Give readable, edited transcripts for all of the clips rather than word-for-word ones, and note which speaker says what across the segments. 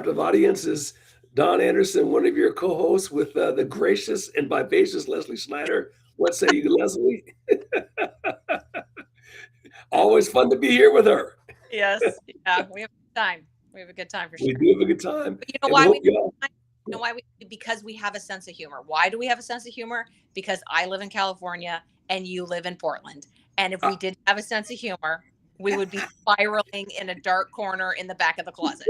Speaker 1: captive audience is Don Anderson, one of your co-hosts with the gracious and vivacious Leslie Snyder. What say you, Leslie? Always fun to be here with her.
Speaker 2: Yes. Yeah, we have a good time. We have a good time for
Speaker 1: We
Speaker 2: sure.
Speaker 1: do have a good time,
Speaker 2: But you know
Speaker 1: and we
Speaker 2: why
Speaker 1: hope
Speaker 2: we
Speaker 1: y'all.
Speaker 2: you know why we because we have a sense of humor. Why do we have a sense of humor? Because I live in California and you live in Portland. And if we
Speaker 1: Uh,
Speaker 2: didn't have a sense of humor, we would be spiraling in a dark corner in the back of the closet.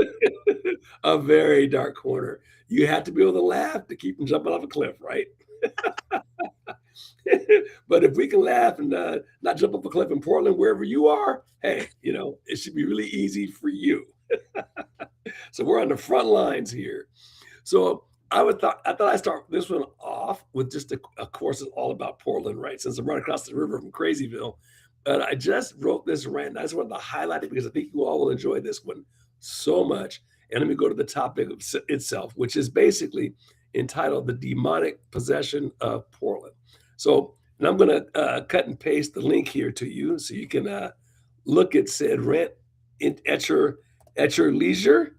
Speaker 1: a very dark corner. You have to be able to laugh to keep from jumping off a cliff, right? But if we can laugh and not jump off a cliff in Portland, wherever you are, hey, it should be really easy for you. So we're on the front lines here. So I thought I'd start this one off with just of course it's all about Portland, right? Since I'm right across the river from Crazyville. But I just wrote this rant. I just wanted to highlight it because I think you all will enjoy this one so much. And let me go to the topic of itself, which is basically entitled "The Demonic Possession of Portland." So, and I'm going to cut and paste the link here to you so you can look at said rant at your leisure.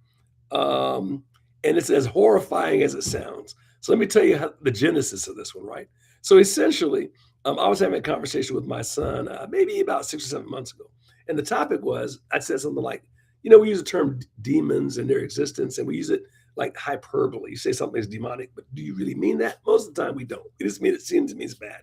Speaker 1: Um, and it's as horrifying as it sounds. So let me tell you the genesis of this one, right? So essentially, I was having a conversation with my son maybe about 6 or 7 months ago. And the topic was, I said something like, we use the term demons and their existence, and we use it like hyperbole. You say something is demonic, but do you really mean that? Most of the time, we don't. It just means it seems to me it's bad.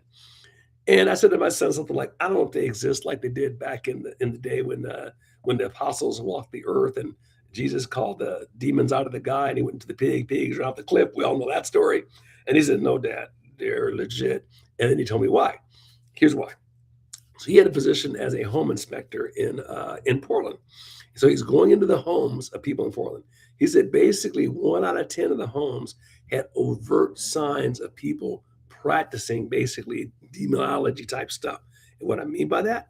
Speaker 1: And I said to my son something like, I don't know if they exist like they did back in the day when the apostles walked the earth and Jesus called the demons out of the guy and he went to the pigs ran off the cliff. We all know that story. And he said, no, Dad, they're legit. And then he told me why. Here's why. So he had a position as a home inspector in Portland. So he's going into the homes of people in Portland. He said basically 1 out of 10 of the homes had overt signs of people practicing basically demonology type stuff. And what I mean by that,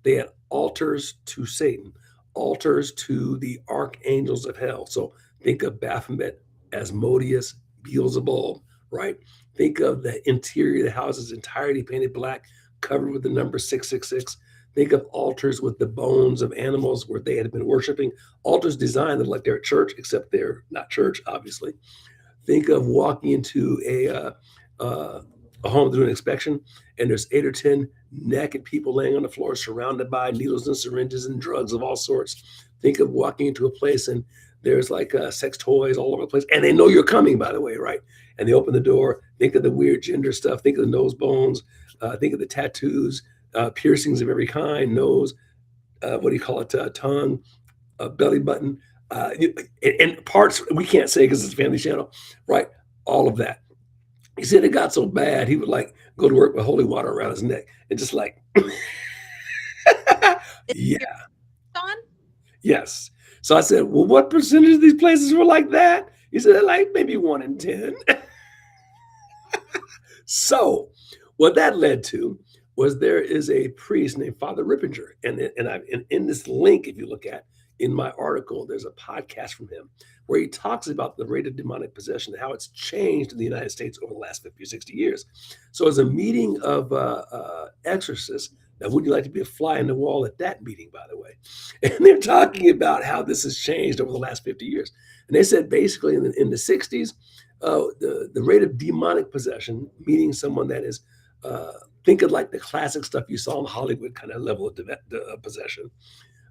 Speaker 1: they had altars to Satan, altars to the archangels of hell. So think of Baphomet, Asmodeus, Beelzebub, right? Think of the interior of the houses entirely painted black, covered with the number 666. Think of altars with the bones of animals where they had been worshiping. Altars designed like they're at church, except they're not church, obviously. Think of walking into a home to do an inspection, and there's 8 or 10 naked people laying on the floor, surrounded by needles and syringes and drugs of all sorts. Think of walking into a place and there's like sex toys all over the place, and they know you're coming, by the way, right? And they open the door. Think of the weird gender stuff. Think of the nose bones. Think of the tattoos, piercings of every kind, nose. What do you call it? Tongue, belly button, and parts we can't say because it's a family channel, right? All of that. He said it got so bad he would like go to work with holy water around his neck and just like,
Speaker 2: Is
Speaker 1: yeah,
Speaker 2: your on?
Speaker 1: yes. So I said, well, what percentage of these places were like that? He said, like maybe 1 in 10. So what that led to was there is a priest named Father Rippinger, and in this link, if you look at in my article, there's a podcast from him where he talks about the rate of demonic possession and how it's changed in the United States over the last 50 or 60 years. So as a meeting of exorcists, now would you like to be a fly in the wall at that meeting, by the way? And they're talking about how this has changed over the last 50 years. And they said basically in the 60s, the rate of demonic possession, meaning someone that is, think of like the classic stuff you saw in Hollywood kind of level of possession.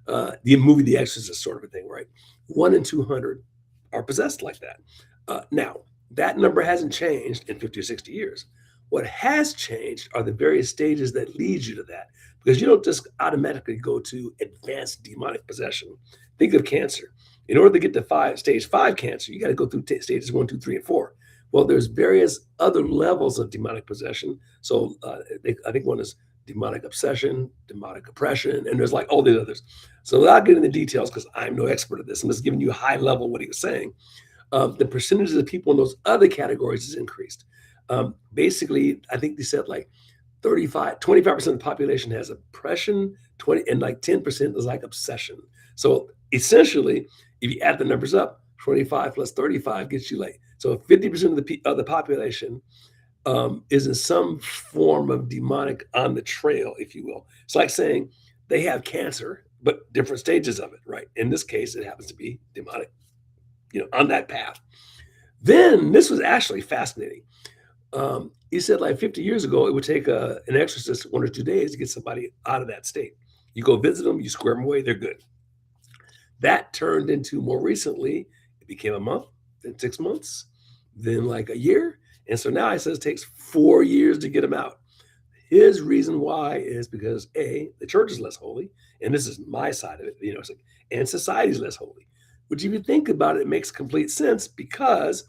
Speaker 1: The movie The Exorcist sort of a thing, right? 1 in 200 are possessed like that. Now, that number hasn't changed in 50 or 60 years. What has changed are the various stages that lead you to that, because you don't just automatically go to advanced demonic possession. Think of cancer. In order to get to stage 5 cancer, you got to go through stages 1, 2, 3, and 4. Well, there's various other levels of demonic possession. So I think one is demonic obsession, demonic oppression, and there's like all these others. So without getting into details, because I'm no expert at this, I'm just giving you a high level what he was saying. The percentage of people in those other categories is increased. Basically, I think they said like 25% of the population has oppression, 20, and like 10% is like obsession. So essentially, if you add the numbers up, 25 plus 35 gets you like, so 50% of the population is in some form of demonic on the trail, if you will. It's like saying they have cancer, but different stages of it, right? In this case, it happens to be demonic. on that path. Then this was actually fascinating. He said like 50 years ago, it would take an exorcist 1 or 2 days to get somebody out of that state. You go visit them, you square them away, they're good. That turned into more recently, it became a month, then 6 months, then like a year. And so now he says it takes 4 years to get them out. His reason why is because A, the church is less holy, and this is my side of it, it's like, and society is less holy. Which, if you think about it, it makes complete sense because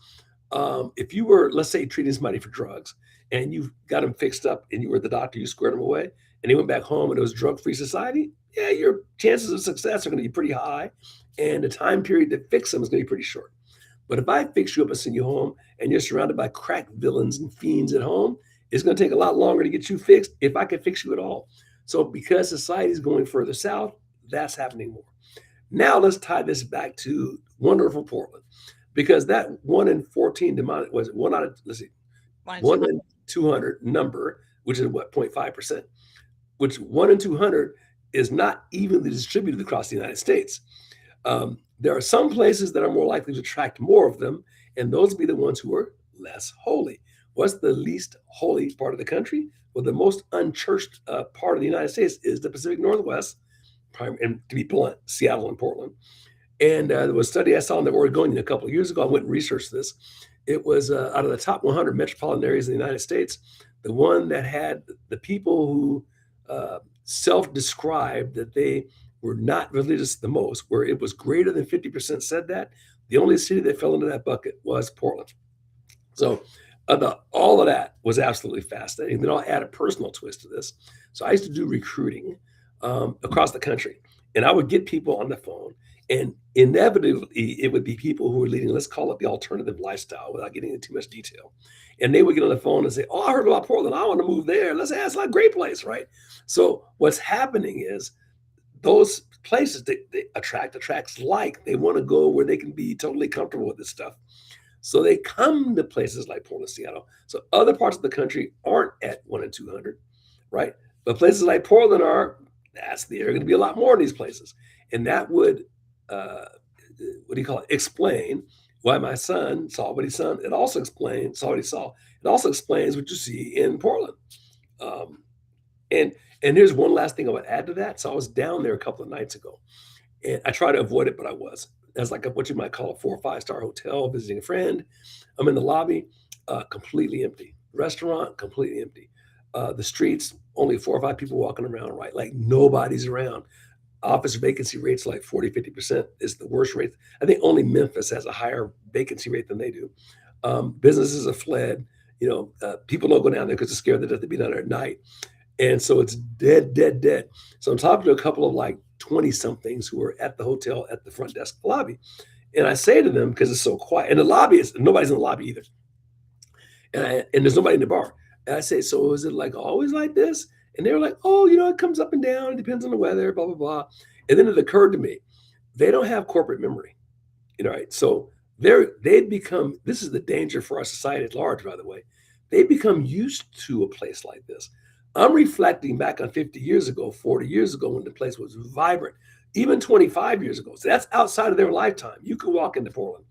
Speaker 1: if you were, let's say, treating somebody for drugs and you got them fixed up and you were the doctor, you squared them away, and they went back home and it was drug-free society, yeah, your chances of success are going to be pretty high, and the time period to fix them is going to be pretty short. But if I fix you up and send you home and you're surrounded by crack villains and fiends at home, it's going to take a lot longer to get you fixed if I can fix you at all. So because society is going further south, that's happening more. Now let's tie this back to wonderful Portland, because that 1 in 14 demonic was one out of, let's see,
Speaker 2: One,
Speaker 1: 1 in 200 number, which is what, 0.5%, which 1 in 200 is not evenly distributed across the United States. There are some places that are more likely to attract more of them, and those will be the ones who are less holy. What's the least holy part of the country? Well, the most unchurched part of the United States is the Pacific Northwest, and to be blunt, Seattle and Portland. And there was a study I saw in the Oregonian a couple of years ago. I went and researched this. It was out of the top 100 metropolitan areas in the United States, the one that had the people who self-described that they were not religious the most, where it was greater than 50% said that. The only city that fell into that bucket was Portland. So all of that was absolutely fascinating. Then I'll add a personal twist to this. So I used to do recruiting across the country, and I would get people on the phone, and inevitably it would be people who were leading, let's call it the alternative lifestyle without getting into too much detail. And they would get on the phone and say, "Oh, I heard about Portland. I want to move there. Let's ask, like, great place, right?" So what's happening is those places they attracts like. They want to go where they can be totally comfortable with this stuff. So they come to places like Portland, Seattle. So other parts of the country aren't at 1 in 200, right? But places like Portland are, there are going to be a lot more in these places. And that would, what do you call it, explain why my son saw what he saw. It also explains, saw what he saw. It also explains what you see in Portland. Um, and here's one last thing I would add to that. So I was down there a couple of nights ago, and I try to avoid it, but I was. As like what you might call a 4 or 5 star hotel, visiting a friend. I'm in the lobby, completely empty. Restaurant, completely empty. The streets, only 4 or 5 people walking around, right? Like nobody's around. Office vacancy rates like 40, 50% is the worst rate. I think only Memphis has a higher vacancy rate than they do. Businesses have fled. People don't go down there because they're scared that they'll be down there at night. And so it's dead, dead, dead. So I'm talking to a couple of like 20 somethings who are at the hotel at the front desk lobby. And I say to them, because it's so quiet, and the lobby is, nobody's in the lobby either. And there's nobody in the bar. And I say, "So is it like always like this?" And they were like, "Oh, it comes up and down. It depends on the weather, blah, blah, blah." And then it occurred to me, they don't have corporate memory, right? So they've become, this is the danger for our society at large, by the way. They become used to a place like this. I'm reflecting back on 50 years ago, 40 years ago, when the place was vibrant, even 25 years ago. So that's outside of their lifetime. You could walk into Portland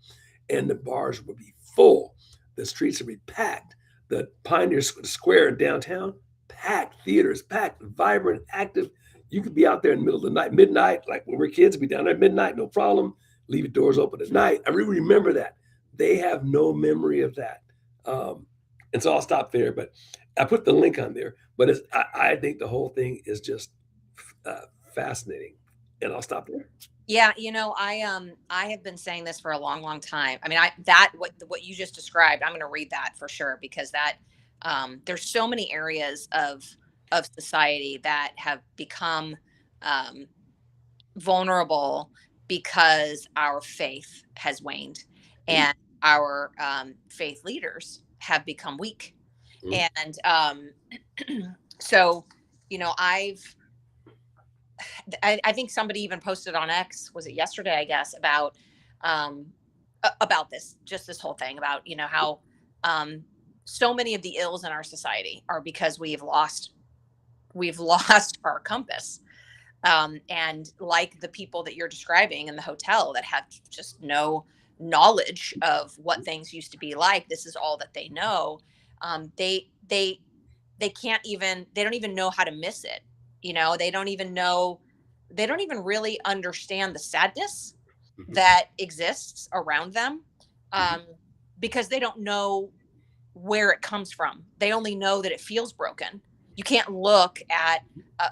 Speaker 1: and the bars would be full. The streets would be packed. The Pioneer Square in downtown, packed. Theaters, packed, vibrant, active. You could be out there in the middle of the night, midnight, like when we're kids, be down there at midnight, no problem. Leave your doors open at night. I really remember that. They have no memory of that. And so I'll stop there, but I put the link on there. But I think the whole thing is just fascinating, and I'll stop there.
Speaker 2: Yeah, I have been saying this for a long, long time. I mean, what you just described, I'm going to read that for sure, because that there's so many areas of society that have become vulnerable because our faith has waned, and our faith leaders have become weak. And so, I think somebody even posted on X, was it yesterday, I guess, about this, just this whole thing about, how so many of the ills in our society are because we've lost our compass. And like the people that you're describing in the hotel that have just no knowledge of what things used to be like. This is all that they know. They can't even, they don't even know how to miss it. They don't even know, they don't even really understand the sadness
Speaker 1: Mhm.
Speaker 2: that exists around them,
Speaker 1: Mhm.
Speaker 2: um, because they don't know where it comes from. They only know that it feels broken. You can't look at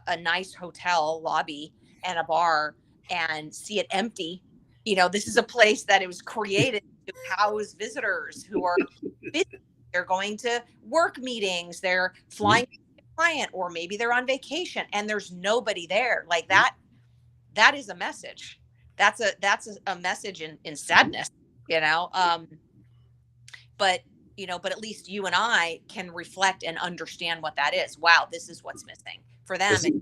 Speaker 2: a nice hotel lobby and a bar and see it empty. This is a place that it was created to house visitors who are busy. They're going to work meetings, they're
Speaker 1: Mhm.
Speaker 2: flying to a client, or maybe they're on vacation and there's nobody there. Like
Speaker 1: Mhm.
Speaker 2: that is a message. That's a message in sadness, you know. But but at least you and I can reflect and understand what that is. Wow, this is what's missing for
Speaker 1: And
Speaker 2: them.
Speaker 1: see,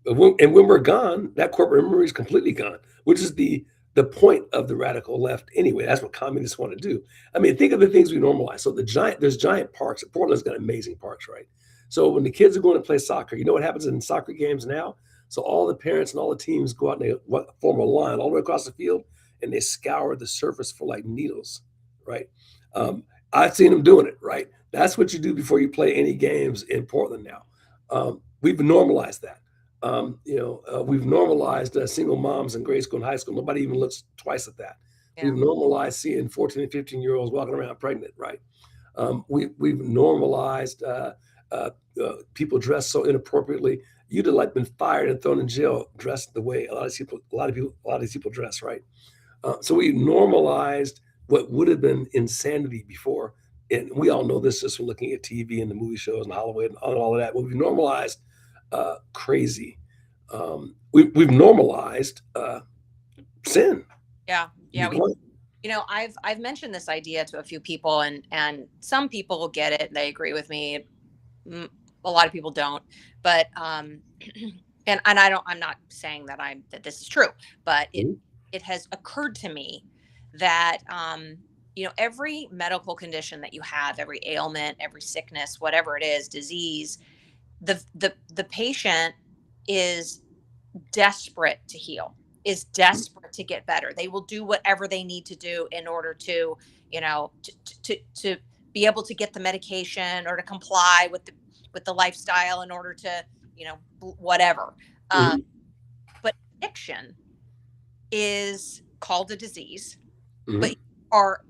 Speaker 1: when we're gone, that corporate memory is completely gone, which is the point of the radical left anyway. That's what communists want to do. I mean, think of the things we normalize. So there's giant parks. Portland's got amazing parks, right? So when the kids are going to play soccer, you know what happens in soccer games now? So all the parents and all the teams go out and they form a line all the way across the field, and they scour the surface for like needles, right? Um, I've seen them doing it, right? That's what you do before you play any games in Portland now. We've normalized that. We've normalized single moms in grade school and high school. Nobody even looks twice at that. We've
Speaker 2: Yeah.
Speaker 1: normalized seeing 14 and 15-year-olds walking around pregnant, right? We've normalized people dressed so inappropriately. You'd have like been fired and thrown in jail dressed the way a lot of these people dress, right? So we normalized what would have been insanity before, and we all know this just from looking at TV and the movie shows and Hollywood and all of that. Well, we've normalized crazy. We've normalized sin.
Speaker 2: Yeah.
Speaker 1: To be
Speaker 2: Yeah.
Speaker 1: blunt.
Speaker 2: I've mentioned this idea to a few people, and some people get it. They agree with me. Mm, a lot of people don't. But and I'm not saying that this is true, but
Speaker 1: Mhm.
Speaker 2: it has occurred to me that every medical condition that you have, every ailment, every sickness, whatever it is, disease, the patient is desperate to heal, is desperate to get better. They will do whatever they need to do in order to, to be able to get the medication or to comply with the lifestyle in order to, whatever. Um,
Speaker 1: Mhm.
Speaker 2: but addiction is called a disease, but
Speaker 1: Mhm.
Speaker 2: you are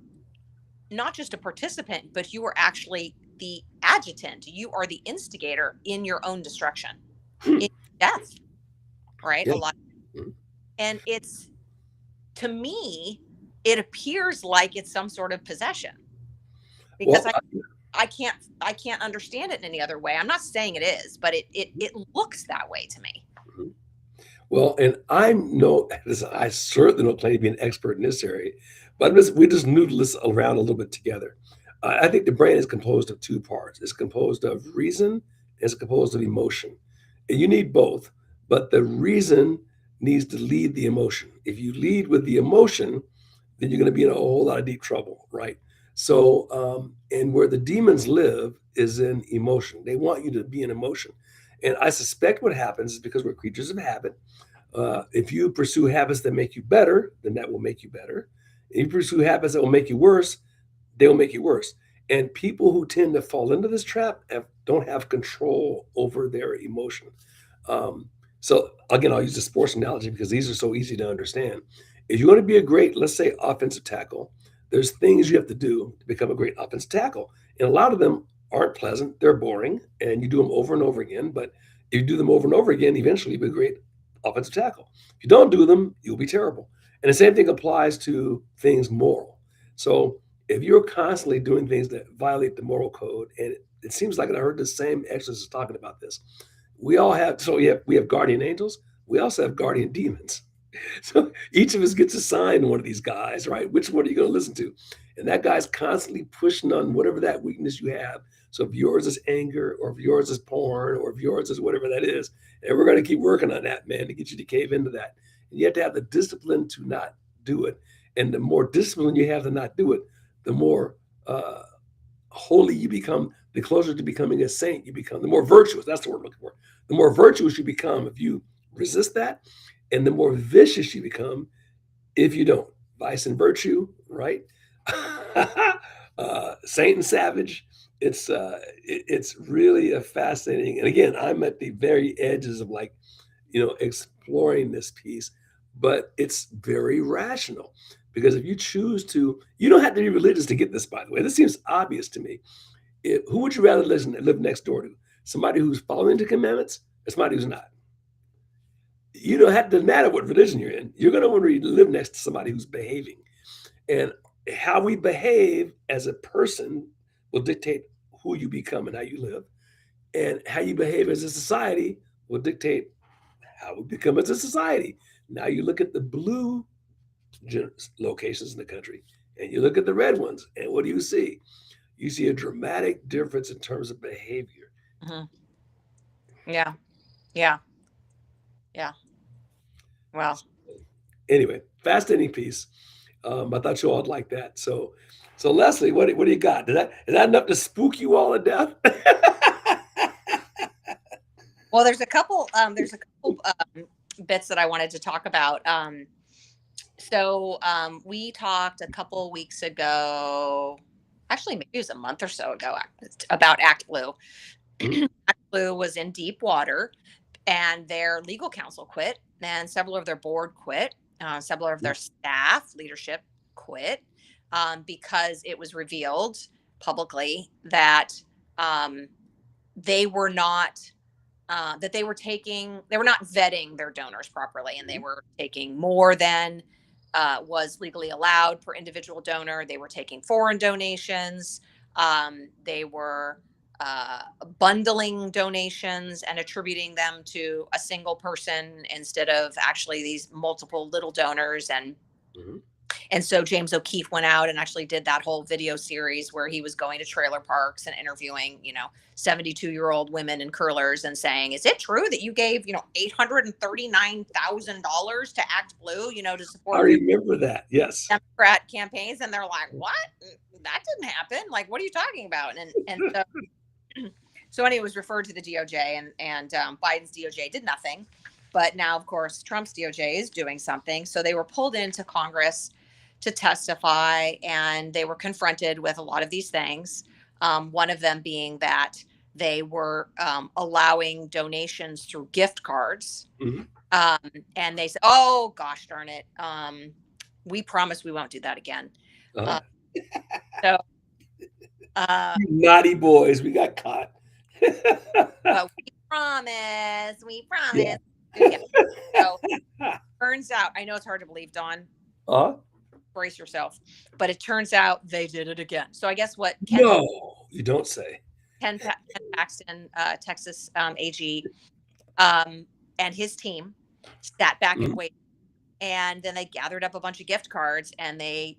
Speaker 2: not just a participant, but you are actually the adjutant. You are the instigator in your own destruction,
Speaker 1: Hmm.
Speaker 2: in death, right?
Speaker 1: Yeah.
Speaker 2: A lot.
Speaker 1: Mhm.
Speaker 2: And it's, to me, it appears like it's some sort of possession, because
Speaker 1: Well,
Speaker 2: I can't understand it in any other way. I'm not saying it is, but it looks that way to me.
Speaker 1: mhm. Well, and I'm no, listen, I certainly don't claim to be an expert in this area, but we just noodle this around a little bit together. I think the brain is composed of two parts. It's composed of reason, it's composed of emotion. And you need both, but the reason needs to lead the emotion. If you lead with the emotion, then you're going to be in a whole lot of deep trouble, right? So, and where the demons live is in emotion. They want you to be in emotion. And I suspect what happens is because we're creatures of habit. If you pursue habits that make you better, then that will make you better. If you pursue habits that will make you worse, they will make you worse. And people who tend to fall into this trap don't have control over their emotion. So again, I'll use the sports analogy because these are so easy to understand. If you want to be a great, let's say, offensive tackle, there's things you have to do to become a great offensive tackle, and a lot of them aren't pleasant. They're boring, and you do them over and over again. But if you do them over and over again, eventually you'll be a great offensive tackle. If you don't do them, you'll be terrible. And the same thing applies to things moral. So if you're constantly doing things that violate the moral code, and it seems like, and I heard the same exorcist talking about this, we all have, so we have guardian angels, we also have guardian demons. So each of us gets assigned one of these guys, right? Which one are you going to listen to? And that guy's constantly pushing on whatever that weakness you have. So if yours is anger, or if yours is porn, or if yours is whatever that is, and we're going to keep working on that, man, to get you to cave into that. And you have to have the discipline to not do it. And the more discipline you have to not do it, the more holy you become, the closer to becoming a saint you become, the more virtuous. That's the word I'm looking for. The more virtuous you become if you resist that, and the more vicious you become if you don't. Vice and Virtue, right? Saint and Savage. It's really a fascinating. And again, I'm at the very edges of like, exploring this piece, but it's very rational because if you choose to, you don't have to be religious to get this. By the way, this seems obvious to me. Who would you rather live next door to? Somebody who's following the commandments, or somebody who's not? You don't have to matter what religion you're in. You're going to want to live next to somebody who's behaving. And how we behave as a person will dictate who you become and how you live. And how you behave as a society will dictate how we become as a society. Now you look at the blue locations in the country and you look at the red ones, and what do you see? You see a dramatic difference in terms of behavior.
Speaker 2: Mhm. Yeah. Yeah. Yeah. Well,
Speaker 1: Anyway, fascinating piece. I thought you all would like that. So Leslie, what do you got? Is that enough to spook you all to death?
Speaker 2: well, there's a couple bits that I wanted to talk about. We talked a couple weeks ago, actually maybe it was a month or so ago, about Act Blue.
Speaker 1: Mhm.
Speaker 2: Act Blue was in deep water, and their legal counsel quit, and several of their board quit. Several of their staff leadership quit, because it was revealed publicly that, um, they were not they were not vetting their donors properly, and they were taking more than, was legally allowed per individual donor. They were taking foreign donations. They were, bundling donations and attributing them to a single person instead of actually these multiple little donors.
Speaker 1: Mhm.
Speaker 2: And so James O'Keefe went out and actually did that whole video series where he was going to trailer parks and interviewing, 72-year-old women and curlers and saying, is it true that you gave, $839,000 to Act Blue, to
Speaker 1: I
Speaker 2: support your
Speaker 1: remember that. Yes.
Speaker 2: Democrat campaigns? And they're like, what? That didn't happen. Like, what are you talking about? And so, so anyway, it was referred to the DOJ, and Biden's DOJ did nothing. But now, of course, Trump's DOJ is doing something. So they were pulled into Congress to testify, and they were confronted with a lot of these things. One of them being that they were, allowing donations through gift cards.
Speaker 1: Mhm.
Speaker 2: Um, and they said, oh, gosh darn it. We promise we won't do that again.
Speaker 1: Uh-huh.
Speaker 2: Uh, so, uh,
Speaker 1: You naughty boys, we got caught.
Speaker 2: but we
Speaker 1: Yeah.
Speaker 2: promise. Yeah. So turns out, I know it's hard to believe, Don,
Speaker 1: Uh,
Speaker 2: brace yourself, but it turns out they did it again. So I guess what
Speaker 1: no, you don't say.
Speaker 2: Ken Paxton, Texas, AG, and his team sat back and
Speaker 1: Mhm.
Speaker 2: waited. And then they gathered up a bunch of gift cards and they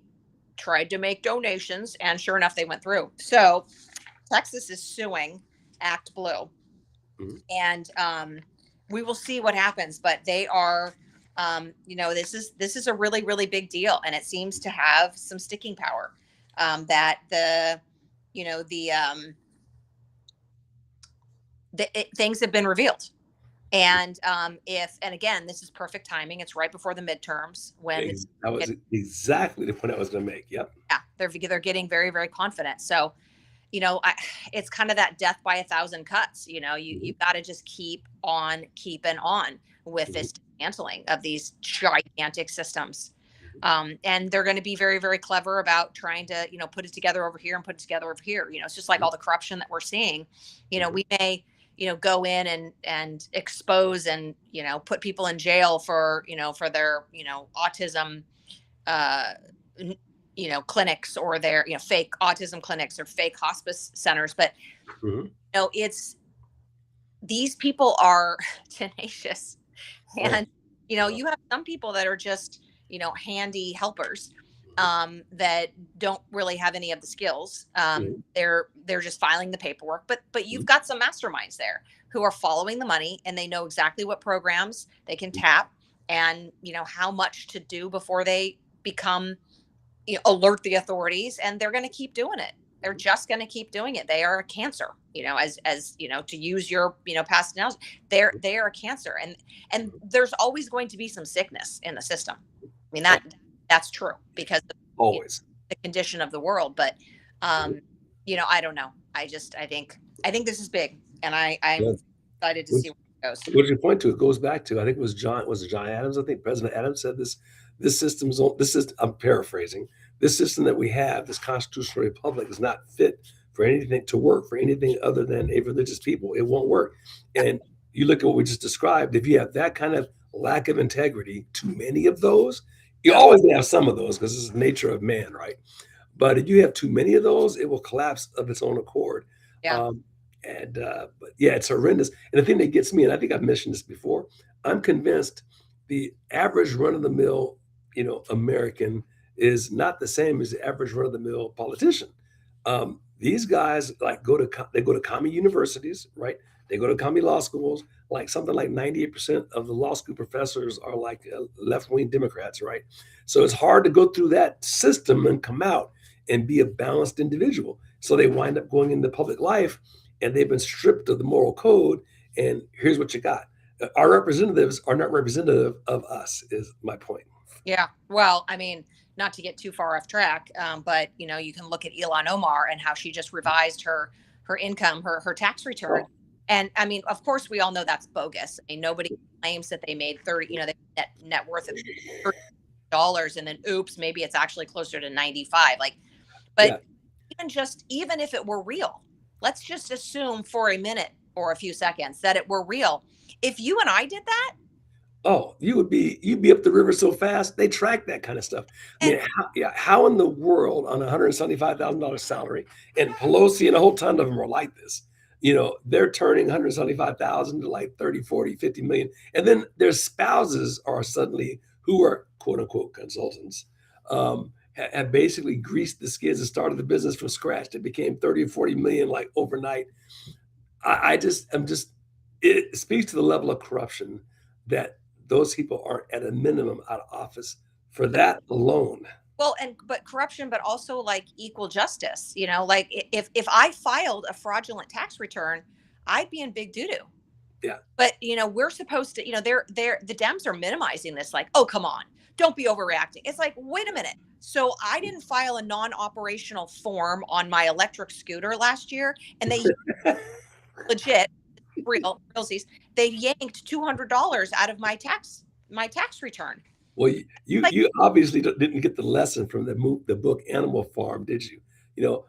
Speaker 2: tried to make donations. And sure enough, they went through. So Texas is suing Act Blue.
Speaker 1: Mhm.
Speaker 2: And, we will see what happens. But they are, this is a really, really big deal, and it seems to have some sticking power. That the you know things have been revealed. And, and again, this is perfect timing. It's right before the midterms when
Speaker 1: That was exactly the point I was gonna make. Yep.
Speaker 2: yeah, they're getting very, very confident. So, it's kind of that death by a thousand cuts.
Speaker 1: Mhm.
Speaker 2: You've got to just keep on keeping on with
Speaker 1: Mhm.
Speaker 2: this dismantling of these gigantic systems. And they're going to be very, very clever about trying to, put it together over here and put it together over here. It's just like all the corruption that we're seeing.
Speaker 1: Mhm.
Speaker 2: We may, go in and expose and, put people in jail for their, autism, uh, clinics, or their, fake autism clinics or fake hospice centers. But,
Speaker 1: Mhm.
Speaker 2: it's, these people are tenacious.
Speaker 1: Oh,
Speaker 2: And,
Speaker 1: uh,
Speaker 2: you have some people that are just, handy helpers, that don't really have any of the skills.
Speaker 1: mhm.
Speaker 2: They're just filing the paperwork, but you've
Speaker 1: Mhm.
Speaker 2: got some masterminds there who are following the money, and they know exactly what programs they can tap, and how much to do before they become, alert the authorities, and they're going to keep doing it. They're just going to keep doing it. They are a cancer, as to use your, past analogy. They are a cancer, and there's always going to be some sickness in the system. I mean,
Speaker 1: Oh,
Speaker 2: that's true because
Speaker 1: always.
Speaker 2: the condition of the world. But um, I don't know. I think this is big, and I'm
Speaker 1: Yeah.
Speaker 2: excited to see
Speaker 1: Which,
Speaker 2: where it goes.
Speaker 1: what you point to, it goes back to, I think it was it John Adams? I think President Adams said this is, I'm paraphrasing, this system that we have, this constitutional republic is not fit for anything to work for anything other than a religious people. It won't work. And you look at what we just described, if you have that kind of lack of integrity, too many of those, you
Speaker 2: Yeah,
Speaker 1: always have some of those because this is the nature of man, right? But if you have too many of those, it will collapse of its own accord.
Speaker 2: yeah,
Speaker 1: Um, but yeah, it's horrendous. And the thing that gets me, and I think I've mentioned this before, I'm convinced the average run of the mill, American is not the same as the average run of the mill politician. These guys like they go to commie universities, right? They go to commie law schools. Like something like 98% of the law school professors are like left wing Democrats, right? So it's hard to go through that system and come out and be a balanced individual. So they wind up going into public life and they've been stripped of the moral code. And here's what you got. Our representatives are not representative of us, is my point.
Speaker 2: yeah. Well, I mean, not to get too far off track, but you can look at Ilhan Omar and how she just revised her income, her tax return.
Speaker 1: Oh,
Speaker 2: And I mean, of course, we all know that's bogus. I mean, nobody claims that they made 30, they net worth of $30, and then oops, maybe it's actually closer to 95. Like,
Speaker 1: yeah.
Speaker 2: but even if it were real, let's just assume for a minute or a few seconds that it were real. If you and I did that,
Speaker 1: Oh, you'd be up the river so fast. They track that kind of stuff. I
Speaker 2: and
Speaker 1: mean, how in the world on a $175,000 salary, and Pelosi and a whole ton of them are like this. They're turning 175,000 to like 30, 40, 50 million. And then their spouses are suddenly, who are quote unquote consultants, have basically greased the skids and started the business from scratch. It became 30 or 40 million like overnight. I'm just, it speaks to the level of corruption that those people are at a minimum out of office for that alone.
Speaker 2: well, but corruption, but also like equal justice. Like if I filed a fraudulent tax return, I'd be in big doo doo.
Speaker 1: Yeah.
Speaker 2: But we're supposed to, they're the Dems are minimizing this, like, oh come on, don't be overreacting. It's like, wait a minute. So I didn't file a non-operational form on my electric scooter last year, and they legit realsies, they yanked $200 out of my tax return.
Speaker 1: Well, you
Speaker 2: Like,
Speaker 1: you obviously didn't get the lesson from the book Animal Farm, did you? You know,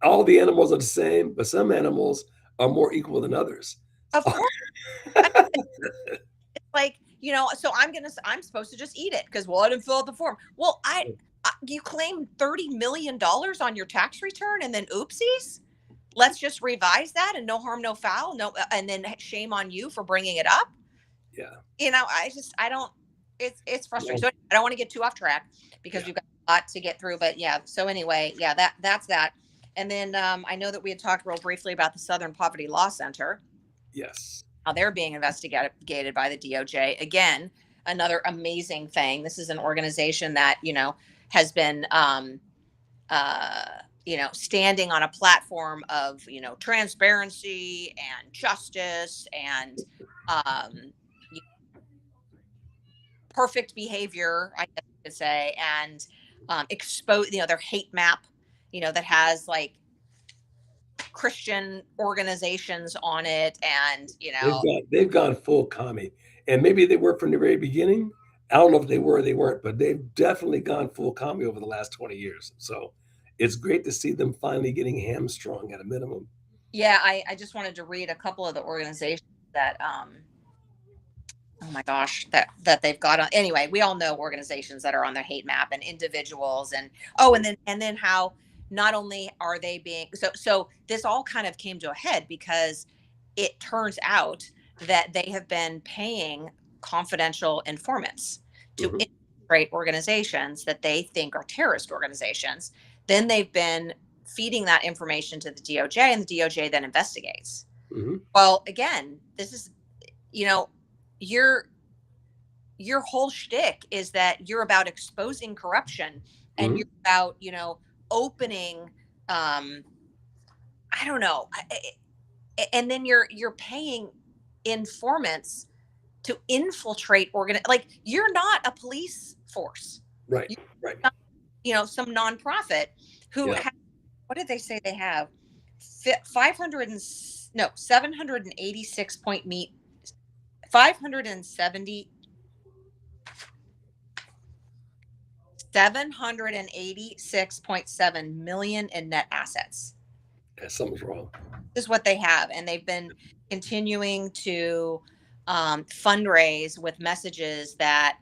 Speaker 1: all the animals are the same, but some animals are more equal than others.
Speaker 2: of course, I- like so I'm supposed to just eat it because, well, I didn't fill out the form. Well, you claim $30 million on your tax return, and then oopsies. Let's just revise that, and no harm, no foul. No, and then shame on you for bringing it up.
Speaker 1: Yeah,
Speaker 2: I don't. It's frustrating.
Speaker 1: yeah,
Speaker 2: So I don't want to get too off track because
Speaker 1: yeah,
Speaker 2: we've got a lot to get through. But yeah. So anyway, yeah, that's that. And then I know that we had talked real briefly about the Southern Poverty Law Center.
Speaker 1: yes.
Speaker 2: How they're being investigated by the DOJ. Again, another amazing thing. This is an organization that has been standing on a platform of transparency and justice and um, perfect behavior, I guess you could say, and expose their hate map, that has like Christian organizations on it, and
Speaker 1: They've gone full commie, and maybe they were from the very beginning. I don't know if they were or they weren't, but they've definitely gone full commie over the last 20 years. So it's great to see them finally getting hamstrung at a minimum.
Speaker 2: yeah, I just wanted to read a couple of the organizations that oh my gosh, that they've got on. Anyway, we all know organizations that are on their hate map, and individuals, and and then how not only are they being so this all kind of came to a head because it turns out that they have been paying confidential informants to
Speaker 1: Mhm,
Speaker 2: infiltrate organizations that they think are terrorist organizations. Then they've been feeding that information to the DOJ, and the DOJ then investigates.
Speaker 1: mhm,
Speaker 2: Well, again, this is you know your your whole shtick is that you're about exposing corruption, and
Speaker 1: mhm.
Speaker 2: you're about opening um I don't know, and then you're paying informants to infiltrate like you're not a police force.
Speaker 1: Right. Right.
Speaker 2: some nonprofit who
Speaker 1: Yeah.
Speaker 2: has, what did they say they have? 500 and no 786 point meet 570 786.7 million in net assets.
Speaker 1: Yeah, something's wrong.
Speaker 2: This is what they have, and they've been continuing to fundraise with messages that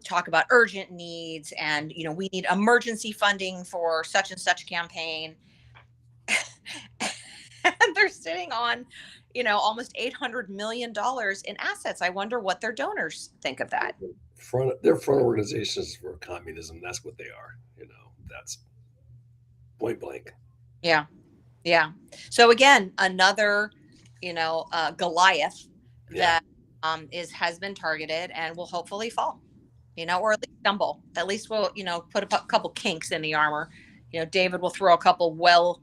Speaker 2: talk about urgent needs, and we need emergency funding for such and such campaign. And they're sitting on almost $800 million in assets. I wonder what their donors think of that.
Speaker 1: They're front organizations for communism. That's what they are. That's point blank.
Speaker 2: Yeah. Yeah. So again, another, Goliath
Speaker 1: Yeah.
Speaker 2: that has been targeted and will hopefully fall, or at least stumble. At least we'll, put a couple kinks in the armor. David will throw a couple
Speaker 1: Well,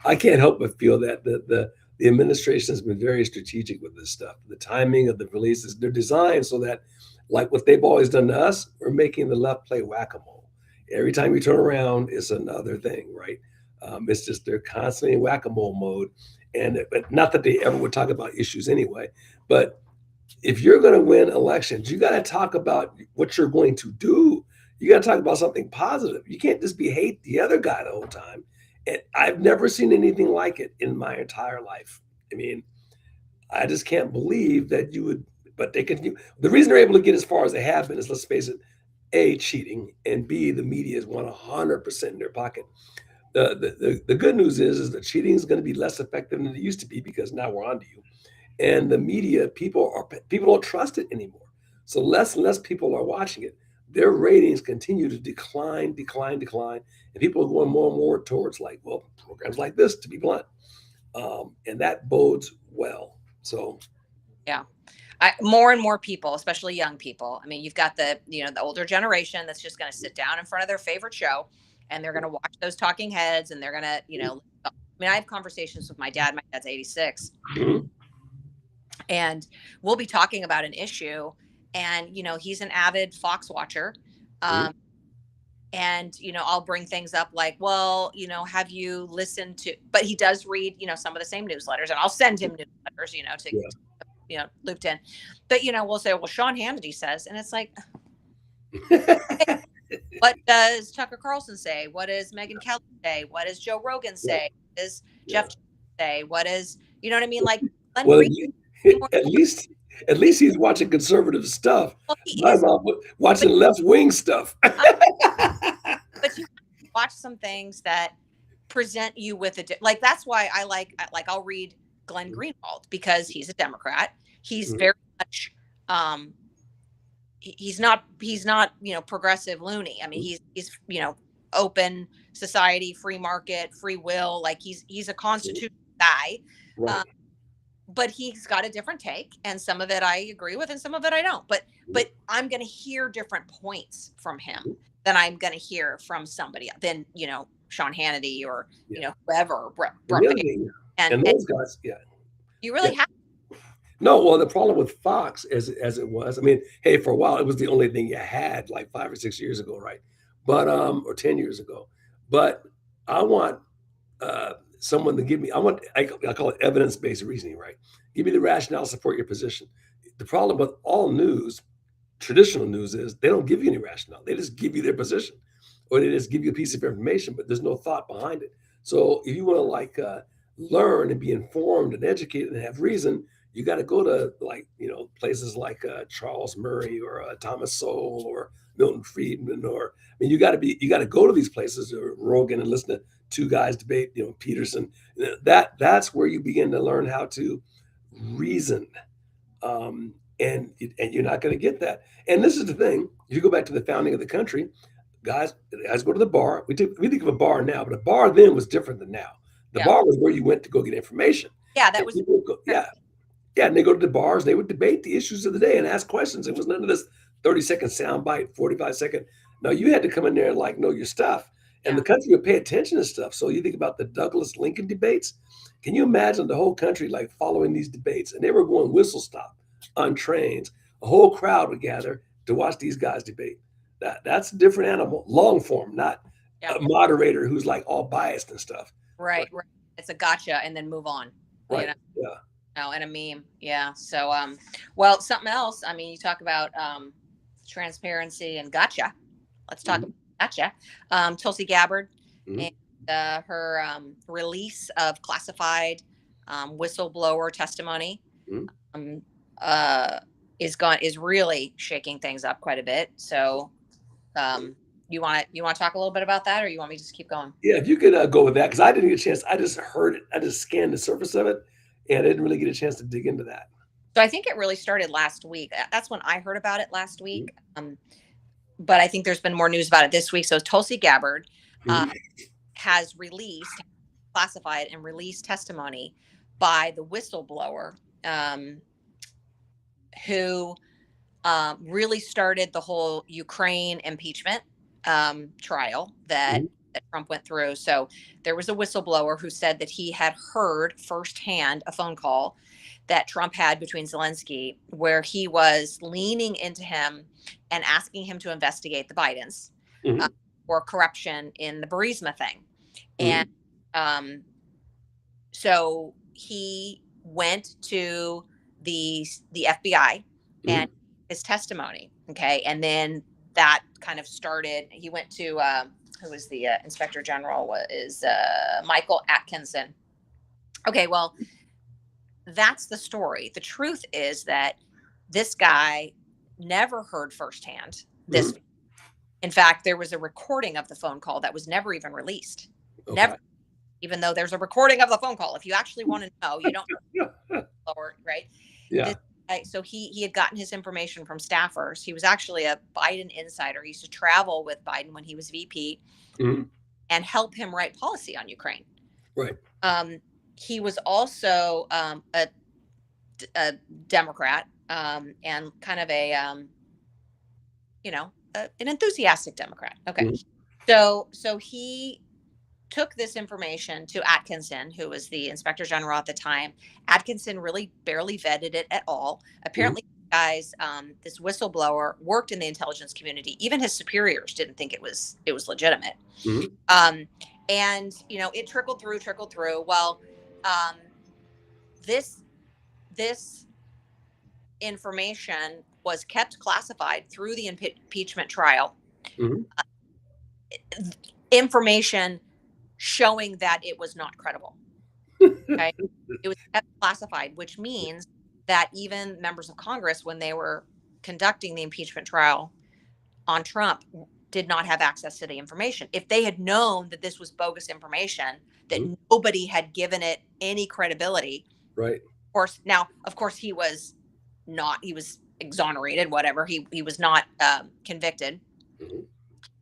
Speaker 1: I can't help but feel that the administration has been very strategic with this stuff. The timing of the releases, they're designed so that, like what they've always done to us, we're making the left play whack-a-mole. Every time you turn around, it's another thing, right? It's just they're constantly in whack-a-mole mode, but not that they ever would talk about issues anyway. But if you're going to win elections, you got to talk about what you're going to do. You got to talk about something positive. You can't just be hate the other guy the whole time. And I've never seen anything like it in my entire life. I mean, I just can't believe that you would, but they continue. The reason they're able to get as far as they have been is, let's face it, A, cheating, and B, the media is 100% in their pocket. The good news is that cheating is going to be less effective than it used to be, because now we're on to you. And the media, people don't trust it anymore. So less and less people are watching it. Their ratings continue to decline, and people are going more and more towards, like, well, programs like this, to be blunt, and that bodes well. So,
Speaker 2: yeah, more and more people, especially young people. I mean, you've got the older generation that's just going to sit down in front of their favorite show, and they're going to watch those talking heads, and they're going to, I mean, I have conversations with my dad. My dad's 86.
Speaker 1: mhm,
Speaker 2: And we'll be talking about an issue, and he's an avid Fox watcher,
Speaker 1: mhm,
Speaker 2: and I'll bring things up like, well, have you listened to, but he does read some of the same newsletters, and I'll send him newsletters to looped in. But we'll say, well, Sean Hannity says, and it's like,
Speaker 1: yeah.
Speaker 2: what does Tucker Carlson say? What does Megyn Kelly say? What does Joe Rogan say? What does
Speaker 1: Yeah.
Speaker 2: Jeff say? What is, what I mean? Like, Glenn
Speaker 1: Well,
Speaker 2: Green,
Speaker 1: at least he's watching conservative stuff.
Speaker 2: well, he
Speaker 1: My
Speaker 2: is,
Speaker 1: mom watching left wing stuff.
Speaker 2: but you watch some things that present you with like, that's why I like I'll read Glenn Greenwald, because he's a Democrat. He's
Speaker 1: Mhm.
Speaker 2: very much he's not progressive loony. I mean, he's open society, free market, free will. Like, he's a constitutional guy.
Speaker 1: Right.
Speaker 2: But he's got a different take, and some of it I agree with, and some of it I don't. But I'm going to hear different points from him than I'm going to hear from somebody than Sean Hannity or whoever.
Speaker 1: The other thing, and those guys, yeah.
Speaker 2: You really have.
Speaker 1: No, well, the problem with Fox, as it was, I mean, hey, for a while it was the only thing you had, like 5 or 6 years ago, right? But or 10 years ago. But I want someone to give me. I call it evidence-based reasoning, right? Give me the rationale, support your position. The problem with all news, traditional news, is they don't give you any rationale. They just give you their position, or they just give you a piece of information, but there's no thought behind it. So if you want to learn and be informed and educated and have reason, you got to go to places like Charles Murray or Thomas Sowell or Milton Friedman, or I mean, you got to go to these places, or Rogan, and listen to two guys debate, Peterson. That's where you begin to learn how to reason, and you're not going to get that. And this is the thing: if you go back to the founding of the country, guys go to the bar. We think of a bar now, but a bar then was different than now. The bar was where you went to go get information.
Speaker 2: Yeah, that was.
Speaker 1: Yeah, and they go to the bars, they would debate the issues of the day and ask questions. It was none of this 30-second soundbite, 45-second. No, you had to come in there and know your stuff. And the country would pay attention to stuff. So you think about the Douglas Lincoln debates. Can you imagine the whole country following these debates? And they were going whistle stop on trains. A whole crowd would gather to watch these guys debate. That's a different animal, long form, not
Speaker 2: Yeah.
Speaker 1: a moderator who's like all biased and stuff.
Speaker 2: Right. Right. It's a gotcha and then move on. You
Speaker 1: Right.
Speaker 2: know?
Speaker 1: Yeah.
Speaker 2: No, and a meme. Yeah. So, well, something else. I mean, you talk about transparency and gotcha. Let's talk about gotcha. Tulsi Gabbard
Speaker 1: Mhm.
Speaker 2: and her release of classified whistleblower testimony
Speaker 1: Mhm.
Speaker 2: um, is really shaking things up quite a bit. So, you want to talk a little bit about that, or you want me to just keep going?
Speaker 1: Yeah, if you could go with that, because I didn't get a chance. I just heard it. I just scanned the surface of it, and I didn't really get a chance to dig into that.
Speaker 2: So I think it really started last week. That's when I heard about it last
Speaker 1: Mhm.
Speaker 2: week. But I think there's been more news about it this week. So Tulsi Gabbard
Speaker 1: Mhm.
Speaker 2: has classified and released testimony by the whistleblower who really started the whole Ukraine impeachment trial that Trump went through. So there was a whistleblower who said that he had heard firsthand a phone call that Trump had between Zelensky, where he was leaning into him and asking him to investigate the Bidens
Speaker 1: Mhm.
Speaker 2: for corruption in the Burisma thing. And
Speaker 1: Mhm.
Speaker 2: so he went to the FBI and
Speaker 1: Mhm.
Speaker 2: his testimony. Okay, and then that kind of started. He went to who was the inspector general was Michael Atkinson. Okay, well, that's the story. The truth is that this guy never heard firsthand this.
Speaker 1: Mhm.
Speaker 2: In fact, there was a recording of the phone call that was never even released.
Speaker 1: Okay.
Speaker 2: Never, even though there's a recording of the phone call. If you actually want to know, you don't
Speaker 1: Yeah.
Speaker 2: lower, right?
Speaker 1: Yeah.
Speaker 2: This so he had gotten his information from staffers. He was actually a Biden insider. He used to travel with Biden when he was VP
Speaker 1: Mhm.
Speaker 2: and help him write policy on Ukraine.
Speaker 1: Right.
Speaker 2: He was also a Democrat and kind of an enthusiastic Democrat. Okay,
Speaker 1: Mhm.
Speaker 2: so he took this information to Atkinson, who was the inspector general at the time. Atkinson really barely vetted it at all.
Speaker 1: Mhm.
Speaker 2: Apparently, guys, this whistleblower worked in the intelligence community. Even his superiors didn't think it was legitimate.
Speaker 1: Mhm.
Speaker 2: Um, and it trickled through. Well, um, this information was kept classified through the impeachment trial.
Speaker 1: Mhm.
Speaker 2: Information showing that it was not credible. Okay. It was kept classified, which means that even members of Congress, when they were conducting the impeachment trial on Trump, did not have access to the information. If they had known that this was bogus information, that
Speaker 1: Mhm.
Speaker 2: nobody had given it any credibility,
Speaker 1: Right.
Speaker 2: of course, he was exonerated, whatever. He was not convicted,
Speaker 1: Mhm.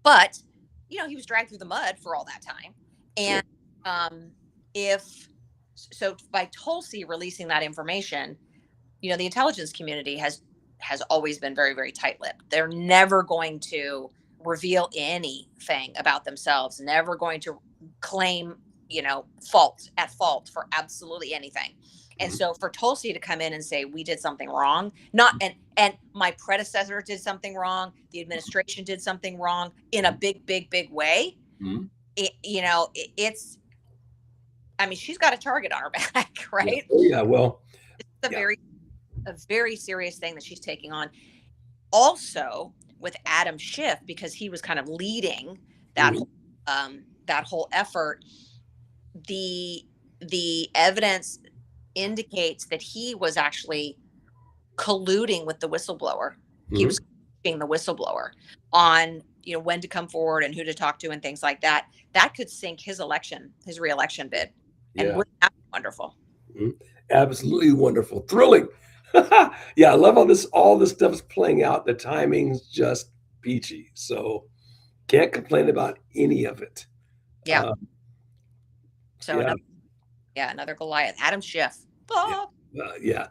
Speaker 2: but he was dragged through the mud for all that time.
Speaker 1: Sure.
Speaker 2: And if so, by Tulsi releasing that information, the intelligence community has always been very, very tight-lipped. They're never going to reveal anything about themselves, never going to claim fault for absolutely anything. And
Speaker 1: Mhm.
Speaker 2: so for Tulsi to come in and say we did something wrong, not and my predecessor did something wrong, the administration did something wrong in a big, big, big way,
Speaker 1: Mhm.
Speaker 2: it's, I mean, she's got a target on her back,
Speaker 1: Yeah.
Speaker 2: right?
Speaker 1: Oh, yeah. Well,
Speaker 2: It's
Speaker 1: yeah.
Speaker 2: a very serious thing that she's taking on. Also, with Adam Schiff, because he was kind of leading that
Speaker 1: Mhm.
Speaker 2: that whole effort, the evidence indicates that he was actually colluding with the whistleblower. He
Speaker 1: Mhm.
Speaker 2: was being the whistleblower on when to come forward and who to talk to and things like that. That could sink his reelection bid. And
Speaker 1: Yeah.
Speaker 2: wouldn't that be wonderful?
Speaker 1: Mhm. Absolutely wonderful. Thrilling. Yeah, I love all this stuff is playing out. The timing's just peachy. So can't complain about any of it.
Speaker 2: Yeah.
Speaker 1: Um,
Speaker 2: So
Speaker 1: yeah.
Speaker 2: another Goliath, Adam Schiff.
Speaker 1: Yeah.
Speaker 2: Oh,
Speaker 1: Yeah.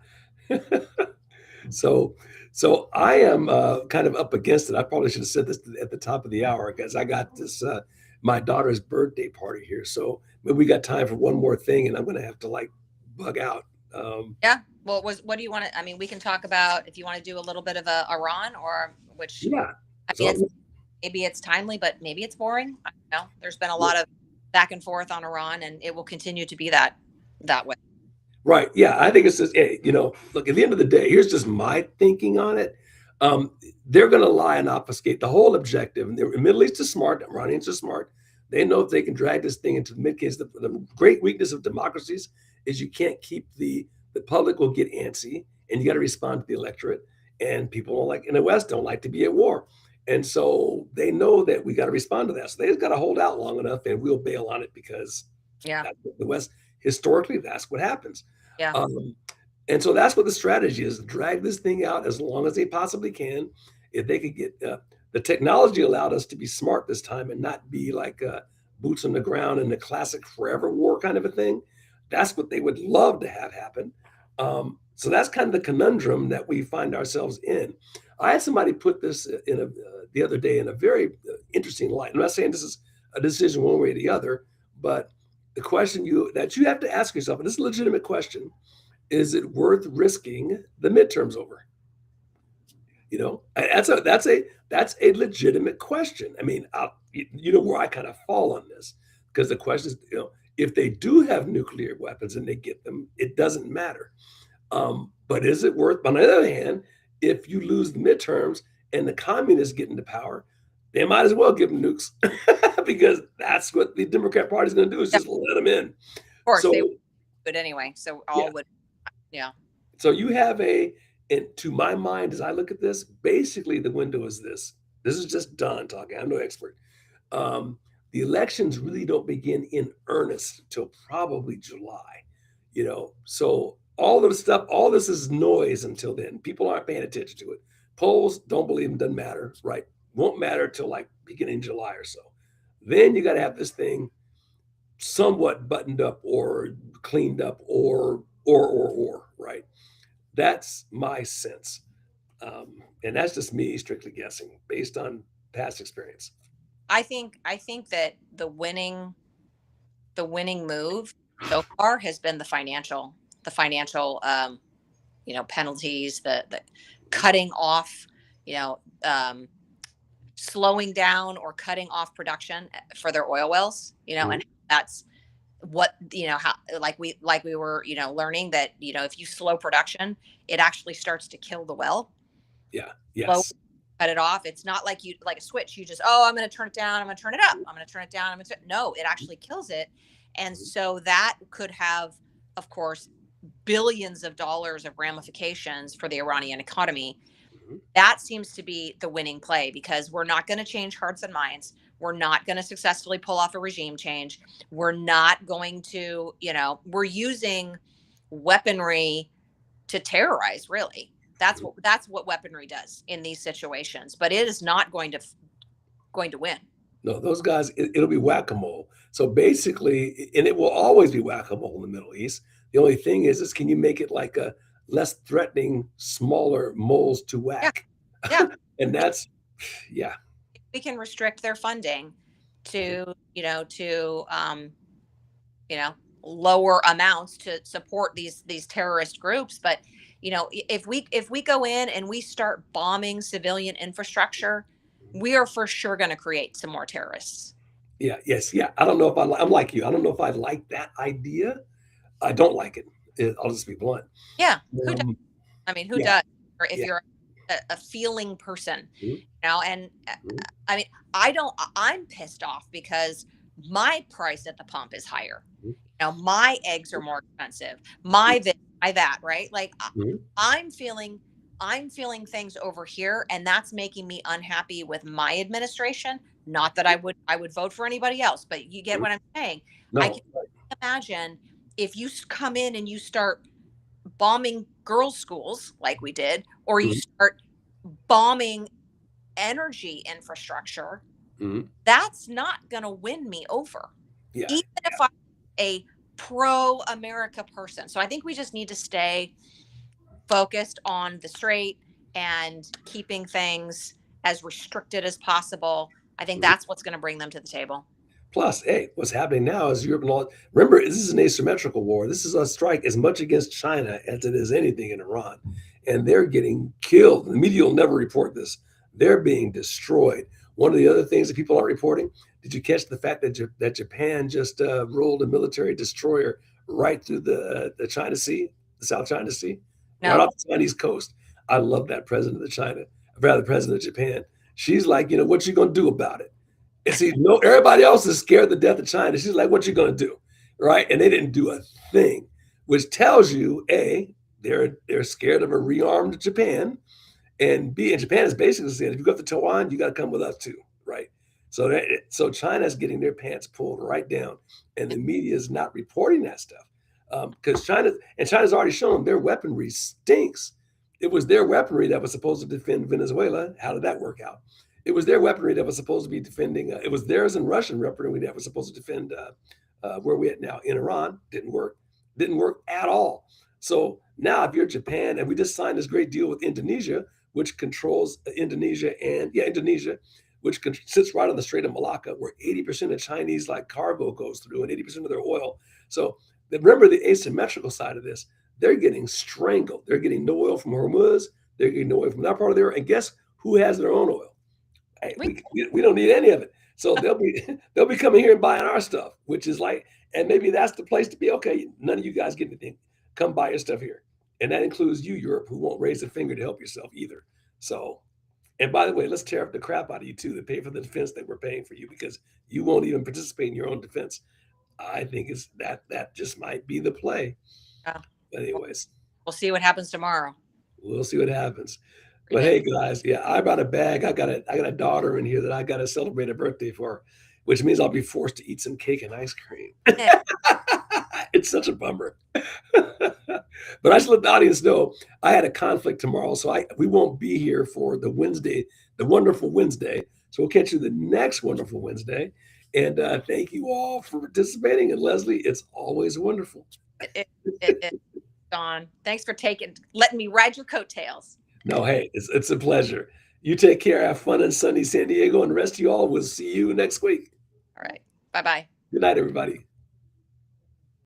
Speaker 1: So so I am kind of up against it. I probably should have said this at the top of the hour because I got this my daughter's birthday party here. So maybe we got time for one more thing, and I'm gonna have to like bug out.
Speaker 2: yeah. Well, what do you want to? I mean, we can talk about if you want to do a little bit of a Iran, or which
Speaker 1: Yeah.
Speaker 2: I mean,
Speaker 1: So
Speaker 2: maybe it's timely, but maybe it's boring. I don't know. There's been a lot of back and forth on Iran, and it will continue to be that way.
Speaker 1: right. Yeah. I think it's just, hey, look, at the end of the day, here's just my thinking on it. Um, they're going to lie and obfuscate the whole objective. And the Middle East is smart. The Iranians are smart. They know if they can drag this thing into the mid case, the great weakness of democracies is you can't keep the public will get antsy and you got to respond to the electorate. And people don't like in the West don't like to be at war. And so they know that we got to respond to that. So they just got to hold out long enough and we'll bail on it because
Speaker 2: Yeah.
Speaker 1: the West, historically, that's what happens.
Speaker 2: Yeah.
Speaker 1: And so that's what the strategy is: drag this thing out as long as they possibly can. If they could get the technology allowed us to be smart this time and not be like boots on the ground in the classic forever war kind of a thing. That's what they would love to have happen. So that's kind of the conundrum that we find ourselves in. I had somebody put this the other day in a very interesting light. I'm not saying this is a decision one way or the other, but the question that you have to ask yourself, and this is a legitimate question: is it worth risking the midterms over? That's a legitimate question. I mean, you know where I kind of fall on this, because the question is, if they do have nuclear weapons and they get them, it doesn't matter. But is it worth? On the other hand, if you lose the midterms and the communists get into power, they might as well give them nukes because that's what the Democrat Party is going to do, is just let them in.
Speaker 2: Of course,
Speaker 1: So
Speaker 2: they would anyway. So all
Speaker 1: yeah,
Speaker 2: would, yeah.
Speaker 1: so you have and to my mind, as I look at this, basically the window is this. This is just Don talking. I'm no expert. The elections really don't begin in earnest until probably July. So all of the stuff, all this is noise until then. People aren't paying attention to it. Polls, don't believe them, doesn't matter, right? Won't matter till like beginning July or so. Then you got to have this thing somewhat buttoned up or cleaned up or right. That's my sense. And that's just me strictly guessing based on past experience.
Speaker 2: I think that the winning move so far has been the financial penalties, the cutting off, you know, slowing down or cutting off production for their oil wells, and that's what, how, like we were, learning that, if you slow production, it actually starts to kill the well.
Speaker 1: Yeah.
Speaker 2: Slow,
Speaker 1: Yes.
Speaker 2: cut it off. It's not like you, like a switch. You just, oh, I'm going to turn it down. I'm going to turn it up. I'm going to turn it down. No, it actually kills it. And so that could have, of course, billions of dollars of ramifications for the Iranian economy.
Speaker 1: Mhm.
Speaker 2: That seems to be the winning play, because we're not going to change hearts and minds. We're not going to successfully pull off a regime change. We're not going to, we're using weaponry to terrorize, really. That's what weaponry does in these situations, but it is not going to win.
Speaker 1: No, those guys, it'll be whack-a-mole. So basically, and it will always be whack-a-mole in the Middle East. The only thing is can you make it like a less threatening, smaller moles to
Speaker 2: Yeah,
Speaker 1: whack?
Speaker 2: yeah.
Speaker 1: And that's, yeah.
Speaker 2: We can restrict their funding
Speaker 1: Mhm.
Speaker 2: to, lower amounts to support these terrorist groups. But if we go in and we start bombing civilian infrastructure, we are for sure going to create some more terrorists.
Speaker 1: Yeah, yes, yeah. I don't know if I'm like you. I don't know if I like that idea. I don't like it. I'll just be blunt.
Speaker 2: Yeah, who does?
Speaker 1: Um,
Speaker 2: I mean, who
Speaker 1: yeah,
Speaker 2: does? Or if
Speaker 1: yeah.
Speaker 2: you're a feeling person,
Speaker 1: Mhm,
Speaker 2: and
Speaker 1: mhm,
Speaker 2: I mean, I'm pissed off because my price at the pump is higher.
Speaker 1: mhm,
Speaker 2: My eggs are more expensive. My this, my that, right? Like,
Speaker 1: mhm,
Speaker 2: I'm feeling I'm feeling things over here, and that's making me unhappy with my administration. Not that I would vote for anybody else, but you get
Speaker 1: mhm.
Speaker 2: what I'm saying. I can
Speaker 1: No.
Speaker 2: imagine if you come in and you start bombing girls' schools like we did, or you
Speaker 1: Mhm,
Speaker 2: start bombing energy infrastructure,
Speaker 1: mhm.
Speaker 2: that's not going to win me over,
Speaker 1: Yeah,
Speaker 2: even if I'm a pro America person. So I think we just need to stay focused on the straight and keeping things as restricted as possible. I think
Speaker 1: mhm.
Speaker 2: that's what's going to bring them to the table.
Speaker 1: Plus, hey, what's happening now is Europe and all. Remember, this is an asymmetrical war. This is a strike as much against China as it is anything in Iran, and they're getting killed. The media will never report this. They're being destroyed. One of the other things that people aren't reporting. Did you catch the fact that that Japan just rolled a military destroyer right through the China Sea, the South China Sea, right
Speaker 2: No.
Speaker 1: off the Chinese coast? I love that president of China, rather president of Japan. She's like, what you gonna do about it? And see, no, everybody else is scared to death of China. She's like, what you gonna do? Right? And they didn't do a thing, which tells you, A, they're scared of a rearmed Japan. And B, and Japan is basically saying, if you go to Taiwan, you got to come with us too, right? So China's getting their pants pulled right down, and the media is not reporting that stuff because China's already shown their weaponry stinks. It was their weaponry that was supposed to defend Venezuela. How did that work out? It was their weaponry that was supposed to be defending. It was theirs and Russian weaponry that was supposed to defend where we at now in Iran. Didn't work. Didn't work at all. So now, if you're Japan, and we just signed this great deal with Indonesia, which controls Indonesia, which sits right on the Strait of Malacca, where 80% of Chinese like cargo goes through and 80% of their oil. So remember the asymmetrical side of this. They're getting strangled. They're getting no oil from Hormuz. They're getting no oil from that part of there. And guess who has their own oil? Hey, we don't need any of it. So they'll be coming here and buying our stuff, which is like, and maybe that's the place to be. Okay, none of you guys get anything. Come buy your stuff here. And that includes you, Europe, who won't raise a finger to help yourself either. So, and by the way, let's tear up the crap out of you too to pay for the defense that we're paying for you because you won't even participate in your own defense. I think it's that just might be the play.
Speaker 2: Yeah.
Speaker 1: But anyways,
Speaker 2: we'll see what happens tomorrow.
Speaker 1: We'll see what happens. But hey, guys, yeah, I brought a bag. I got a daughter in here that I got to celebrate a birthday for, which means I'll be forced to eat some cake and ice cream. It's such a bummer. But I just let the audience know I had a conflict tomorrow, so we won't be here for the wonderful Wednesday. So we'll catch you the next wonderful Wednesday. And thank you all for participating. And Leslie, it's always wonderful.
Speaker 2: Don, thanks for letting me ride your coattails.
Speaker 1: No, hey, it's a pleasure. You take care. Have fun in sunny San Diego, and the rest of you all, we'll see you next week.
Speaker 2: All right. Bye-bye.
Speaker 1: Good night, everybody.